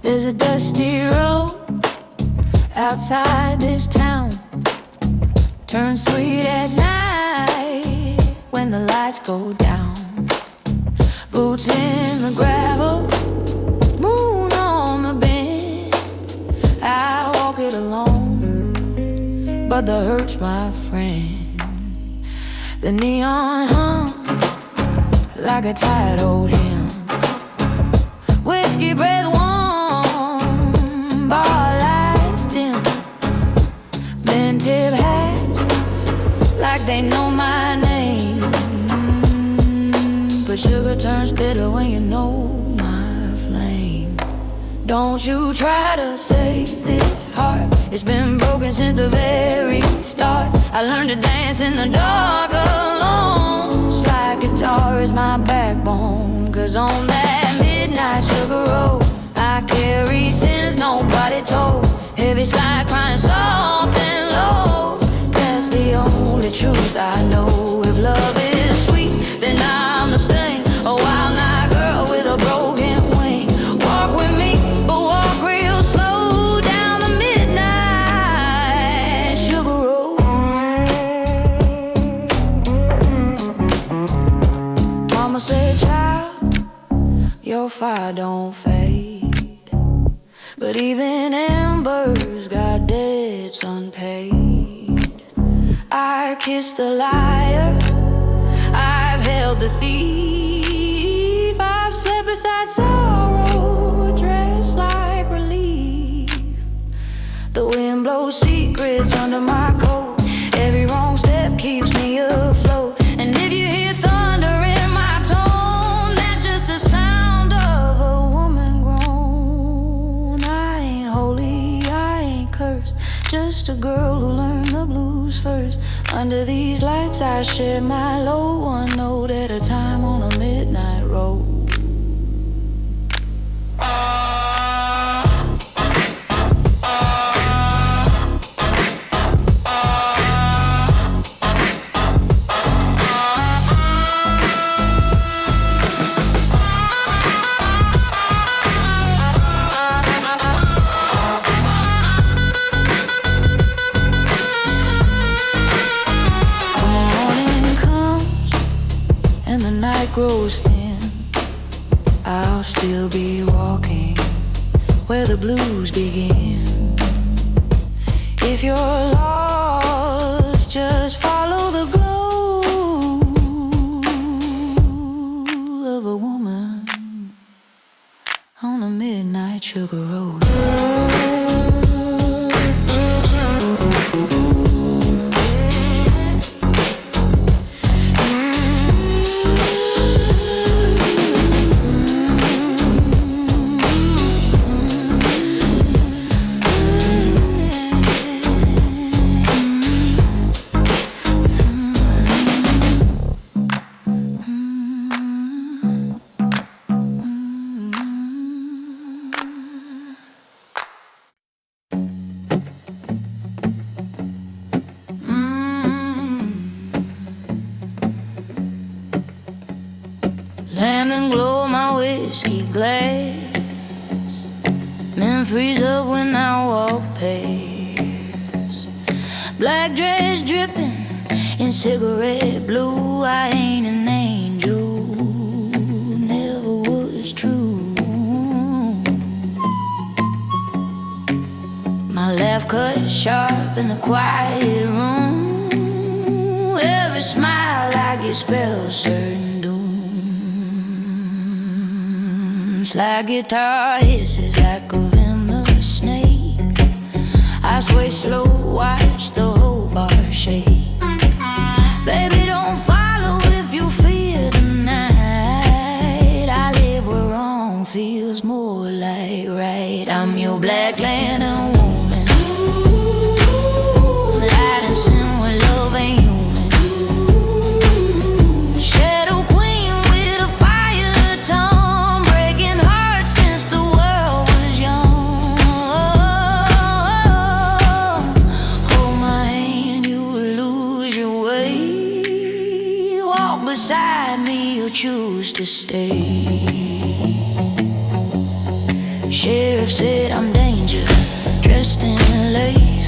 There's a dusty road outside this town. Turns sweet at night when the lights go down. Boots in the gravel, moon on the bend. I walk it alone, but the hurt's my friend. The neon hum like a tired old hymn. Whiskey breath warm, bar lights dim. Men tip hats like they know my name. But sugar turns bitter when you know my flame. Don't you try to save this heart. It's been broken since the very start. I learned to dance in the dark alone. Slide guitar is my backbone. 'Cause on that midnight sugar road I carry sins nobody told. Heavy slide crying soft and low. That's the only truth I know. If love is sweet, then I'm the sting. A wild night girl with a broken wing. Walk with me, but walk real slow down the midnight sugar road. Mama said, child, your fire don't fade. But even embers got debts unpaid. I kissed the liar, I've held the thief. I've slept beside sorrow, dressed like relief. The wind blows secrets under my coat. Every wrong step keeps me afloat. And if you hear thunder in my tone, that's just the sound of a woman groan. I ain't holy, I ain't cursed, just a girl who learned the blues first. Under these lights I share my load, one note at a time on a midnight road. Grows thin, I'll still be walking where the blues begin. If you're lost, just follow the glow of a woman on a midnight sugar road. Land and glow my whiskey glass. Men freeze up when I walk past. Black dress dripping in cigarette blue. I ain't an angel, never was true. My laugh cut sharp in the quiet room. Every smile I get spells certain. Slide guitar hisses like a venomous snake. I sway slow, watch the whole bar shake. Baby, don't follow if you fear the night. I live where wrong feels more like right. I'm your black lantern woman. Light and sin where love ain't human. beside me, you'll choose to stay. Sheriff said I'm danger, dressed in lace,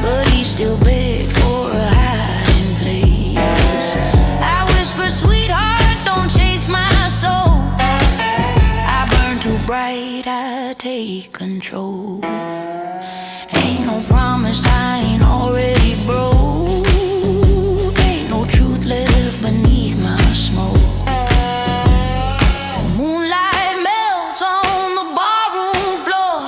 but he still begged for a hiding place. I whisper, sweetheart, don't chase my soul. I burn too bright, I take control. Ain't no promise I ain't already broke. Ain't no truth left beneath my smoke. Moonlight melts on the barroom floor.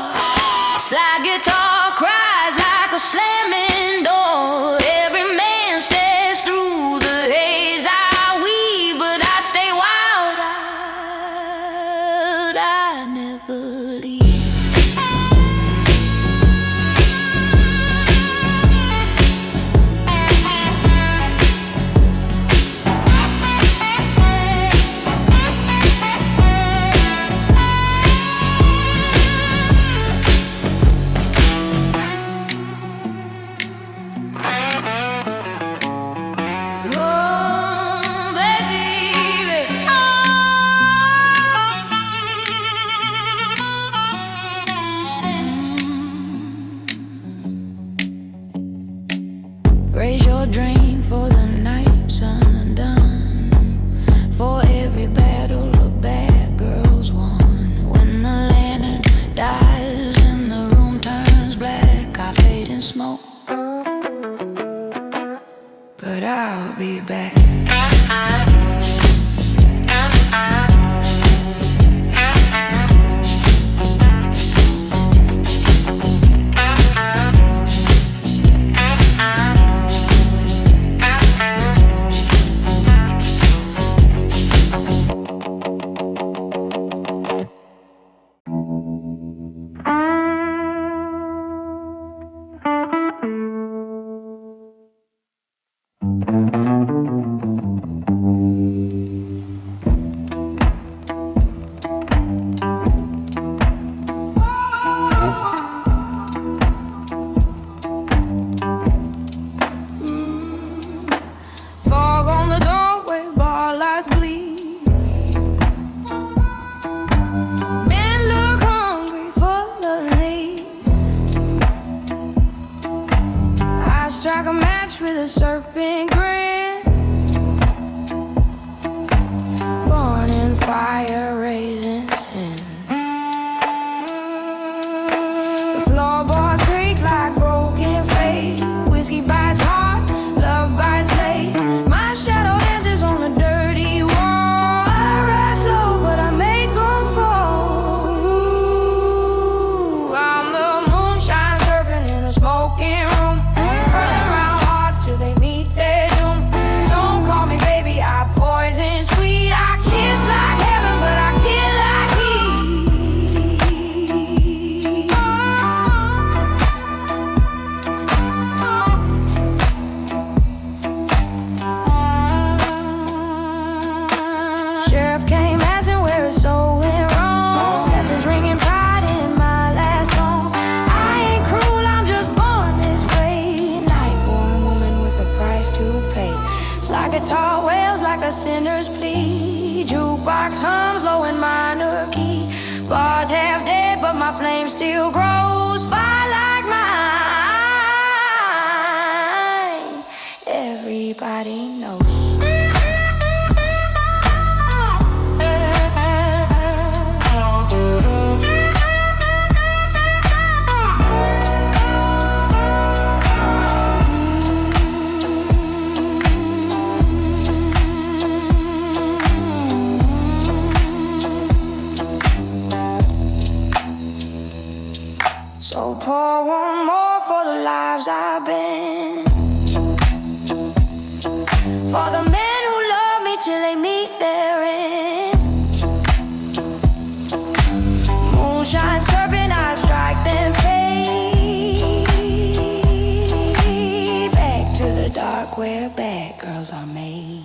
Slide guitar cries like a slamming door. Every man stares through the haze I weave, but I stay wild-eyed. I never leave. Raise your drink for the night's undone. For every battle a bad girl's won. When the lantern dies and the room turns black, I fade in smoke, but I'll be back. Fog on the doorway, bar lights bleed. Men look hungry, full of need. I strike a match with a serpent grin. Born in fire, raising sin. The floorboards creak like broken fate. Whiskey bites hard, love bites late. My shadow dances on a dirty wall. I rise slow, but I make them fall. I'm the moonshine serpent in a smoking room, curling round hearts till they meet their doom. Don't call me baby, I poison sweet. I kiss like heaven, but I kill like heat. Sheriff came asking where his soul went wrong. Left his ringing pride in my last song. I ain't cruel, I'm just born this way. Night-born woman with a price to pay. Slide guitar wails like a sinner's plea. Jukebox hums low in minor key. Bars half dead, but my flame still grows. Fire like mine, everybody knows. So pour one more for the lives I've been. For the men who love me till they meet their end. Moonshine serpent, I strike them fade. Back to the dark where bad girls are made.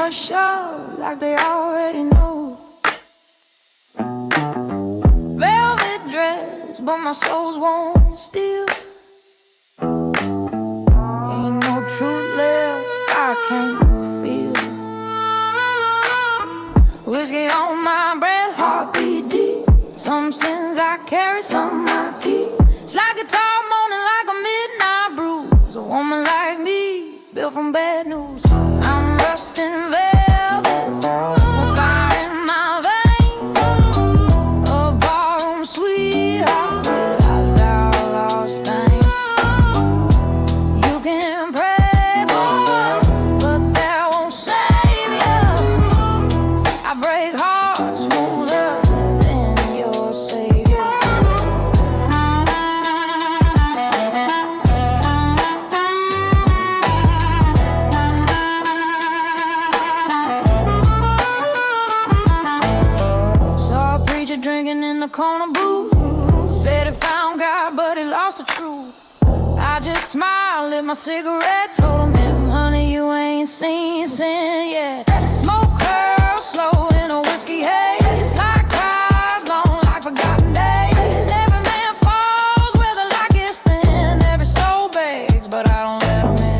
rush up like they already know. Velvet dress, but my soul's warm still. Ain't no truth left I can't feel. Whiskey on my breath, heartbeat deep. Some sins I carry, some I keep. It's like a tall morning, like a midnight bruise. A woman like me, built from bad news. I'm rusting velvet, fire in my veins. A barroom sweetheart without lost things. You can pray, boy, but that won't save you. I break hearts smoother than your savior. Saw a preacher drinking in the corner booth. Said he found God, but he lost the truth. I just smiled, lit my cigarette, told him, honey, you ain't seen sin yet. Smoke curls slow in a whiskey haze, like cries long, like forgotten days. Every man falls where the light gets thin, every soul begs, but I don't let him in.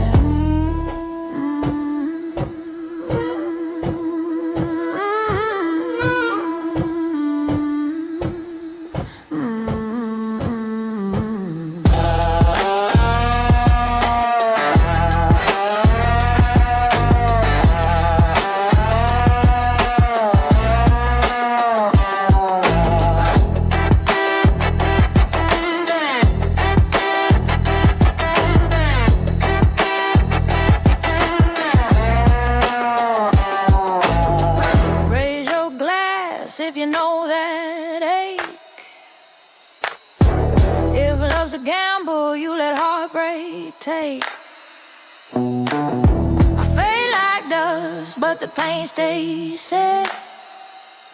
Raise your glass if you know that ache. If love's a gamble, you let heartbreak take. I fade like dust, but the pain stays set.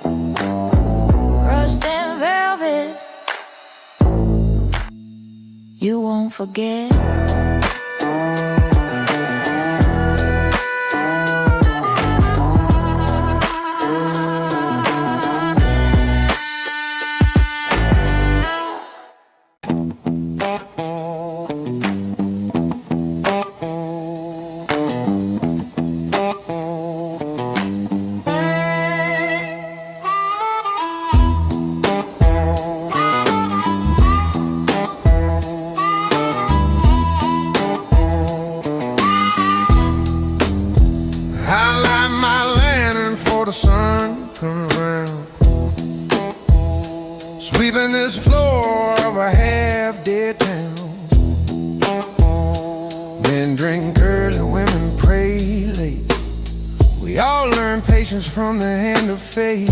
Rust and velvet, you won't forget. I light my lantern for the sun comes around, sweeping this floor of a half-dead town. Men drink early, women pray late. We all learn patience from the hand of fate.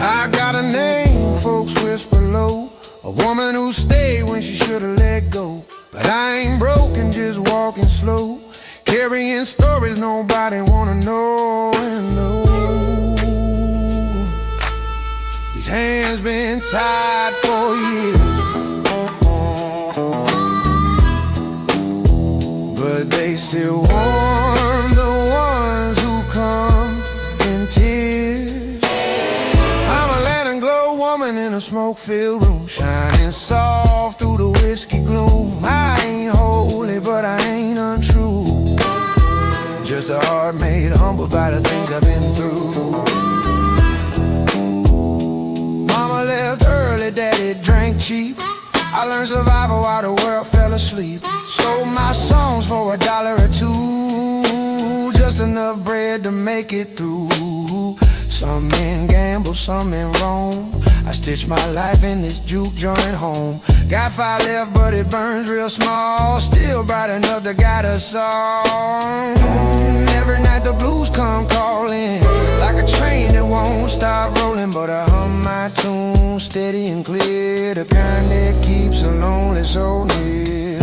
I got a name, folks whisper low, a woman who stayed when she should've let go. But I ain't broken, just walking slow, carrying stories nobody wanna know and know. These hands been tied for years, but they still warm the ones who come in tears. I'm a lantern glow woman in a smoke-filled room, shining soft through the whiskey gloom. I ain't holy, but I ain't untrue, just a heart made humble by the things I've been through. Mama left early, daddy drank cheap. I learned survival while the world fell asleep. Sold my songs for $1 or $2, just enough bread to make it through. Some men gamble, some men roam. I stitched my life in this juke joint home. Got 5 left, but it burns real small, still bright enough to guide us all. Every night the blues come calling, like a train that won't stop rolling. But I hum my tune steady and clear, the kind that keeps a lonely soul near.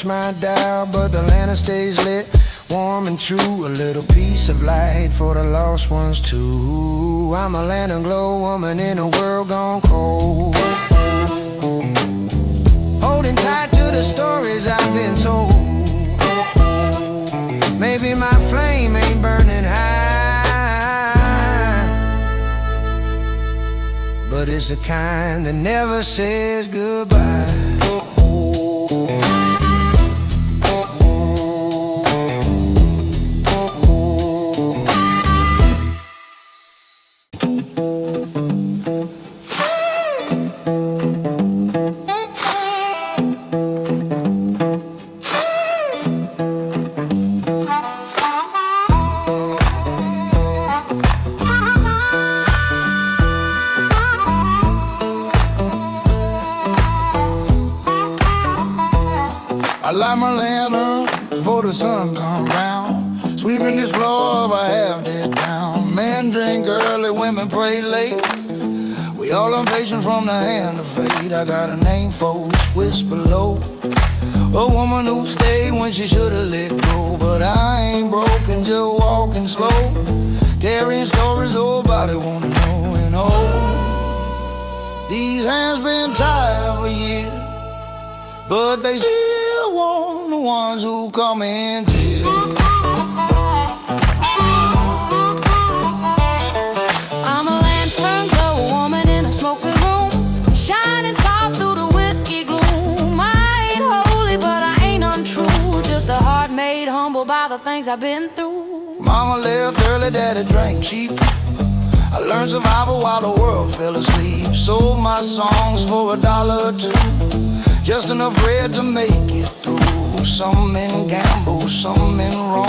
hush my dial, but the lantern stays lit, warm and true. A little piece of light for the lost ones too. I'm a lantern glow woman in a world gone cold, holding tight to the stories I've been told. Maybe my flame ain't burning high, but it's the kind that never says goodbye. I light my lantern before the sun come round, sweeping this floor of a half-dead town. Men drink early, women pray late. We all impatient from the hand of fate. I got a name, folks, whisper low. A woman who stayed when she should've let go. But I ain't broken, just walking slow, carrying stories nobody wanna know. And oh, these hands been tired for years, but they still want the ones who come in tears. I'm a lantern glow woman in a smoke-filled room, shining soft through the whiskey gloom. I ain't holy, but I ain't untrue, just a heart made humble by the things I've been through. Mama left early, daddy drank cheap. I learned survival while the world fell asleep. Sold my songs for $1 or $2, just enough bread to make it through. Some in gamble, some in Rome.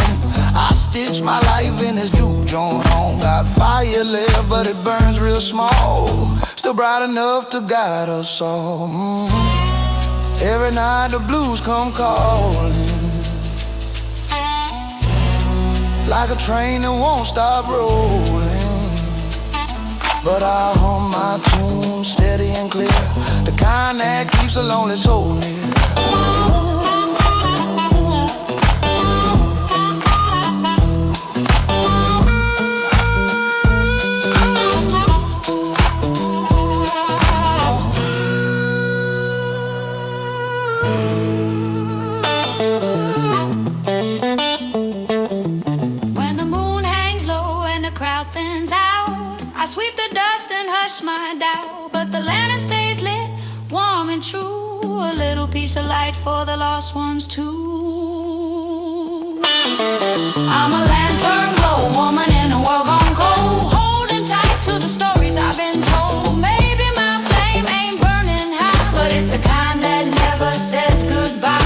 I stitched my life in this juke joint home. Got fire left, but it burns real small, still bright enough to guide us all. Every night the blues come calling, like a train that won't stop rolling. But I hum my tune steady and clear, the kind that keeps a lonely soul near. When the moon hangs low and the crowd thins out, I sweep the dust and hush my doubt. But the lantern stays lit, warm and true, a little piece of light for the lost ones too. I'm a lantern glow woman in a world gone cold, holding tight to the stories I've been told. Maybe my flame ain't burning high, but it's the kind that never says goodbye.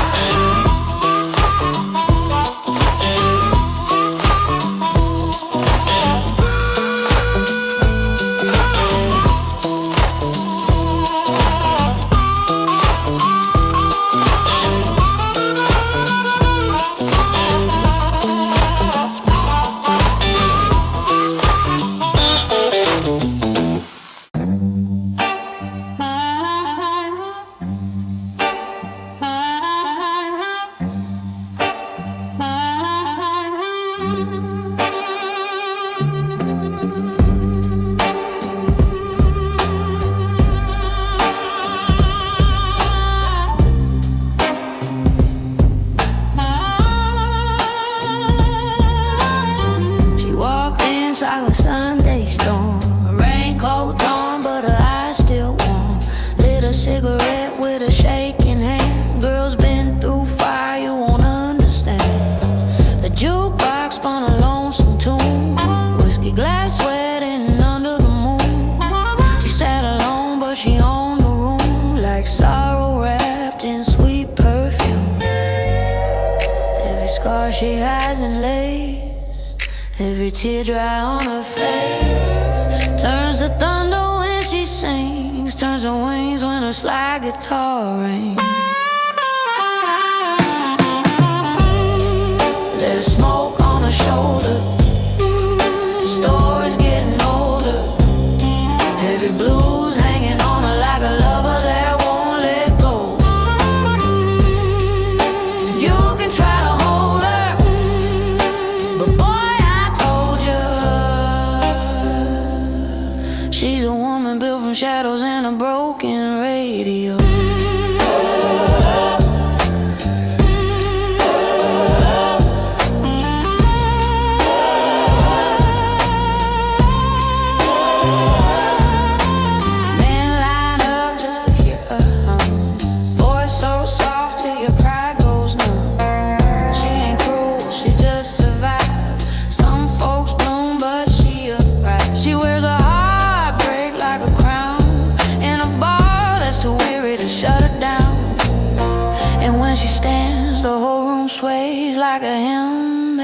Like a Sunday storm, a raincoat torn, but her eyes still warm. Lit a cigarette with a shaking hand. Girl's been through fire, you won't understand. The jukebox spun a lonesome tune, whiskey glass sweating under the moon. She sat alone, but she owned the room, like sorrow wrapped in sweet perfume. Every scar she has in lace, every tear dry on her face, turns to thunder when she sings, turns to wings when her slide guitar rings. There's smoke on her shoulder, the story's getting older. Heavy blues hanging on her like a lover that won't let go.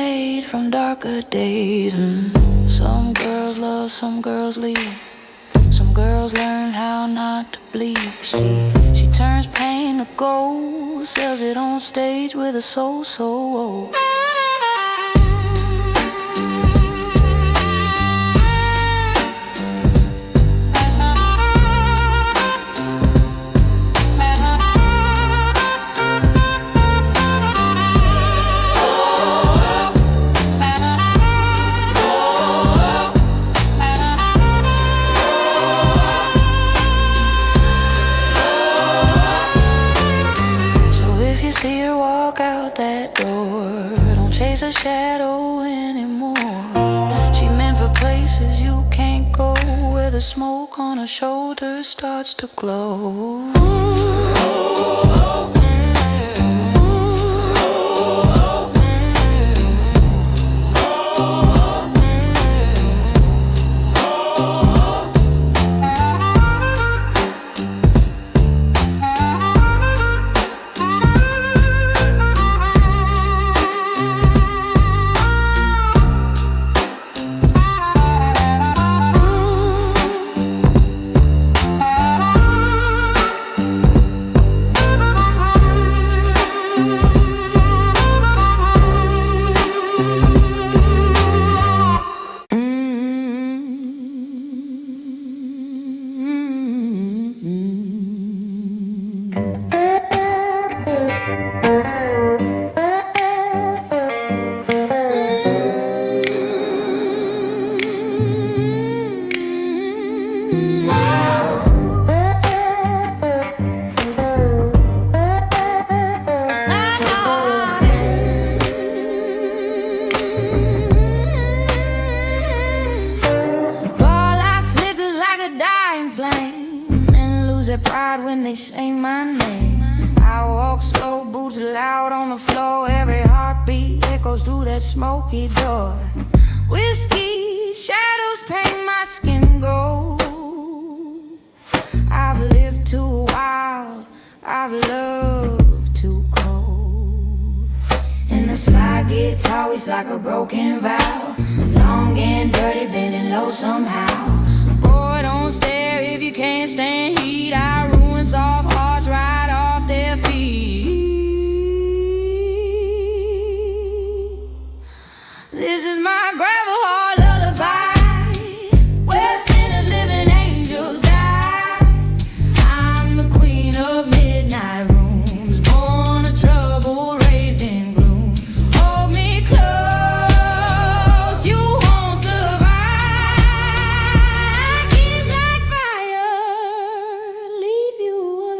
made from darker days. Some girls love, some girls leave. Some girls learn how not to bleed. She turns pain to gold, sells it on stage with a soul so old. See her walk out that door, don't chase a shadow anymore. She meant for places you can't go, where the smoke on her shoulders starts to glow. Pride when they say my name. I walk slow, boots loud on the floor. Every heartbeat echoes through that smoky door. Whiskey shadows paint my skin gold. I've lived too wild, I've loved too cold. And the slide gets always like a broken vow. Long and dirty, bending low somehow. Boy, don't stare if you can't stand heat. I ruin soft hearts right off their feet. This is my gravel heart lullaby, where sinners live and angels die. I'm the queen of midnight rooms, born of trouble, raised in gloom. Hold me close, you won't survive. Kiss like fire, leave you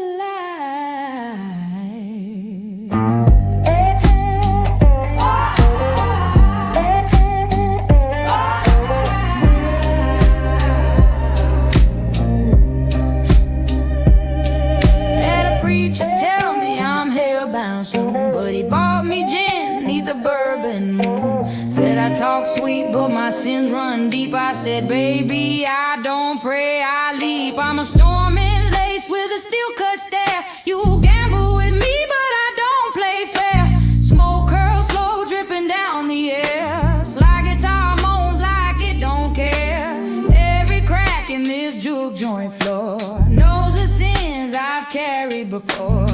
the bourbon moon. Said I talk sweet, but my sins run deep. I said, baby, I don't pray, I leap. I'm a storm in lace with a steel cut stare. You gamble with me, but I don't play fair. Smoke curls slow, dripping down the air. Slide guitar moans like it don't care. Every crack in this juke joint floor knows the sins I've carried before.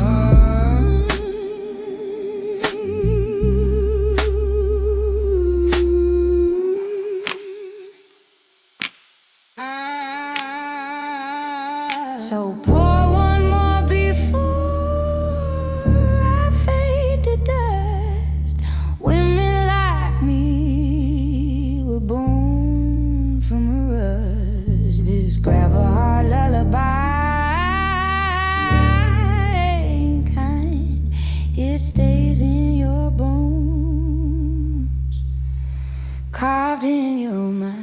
So pour one more before I fade to dust. Women like me were born from a rust. This gravel heart lullaby ain't kind. It stays in your bones, carved in your mind.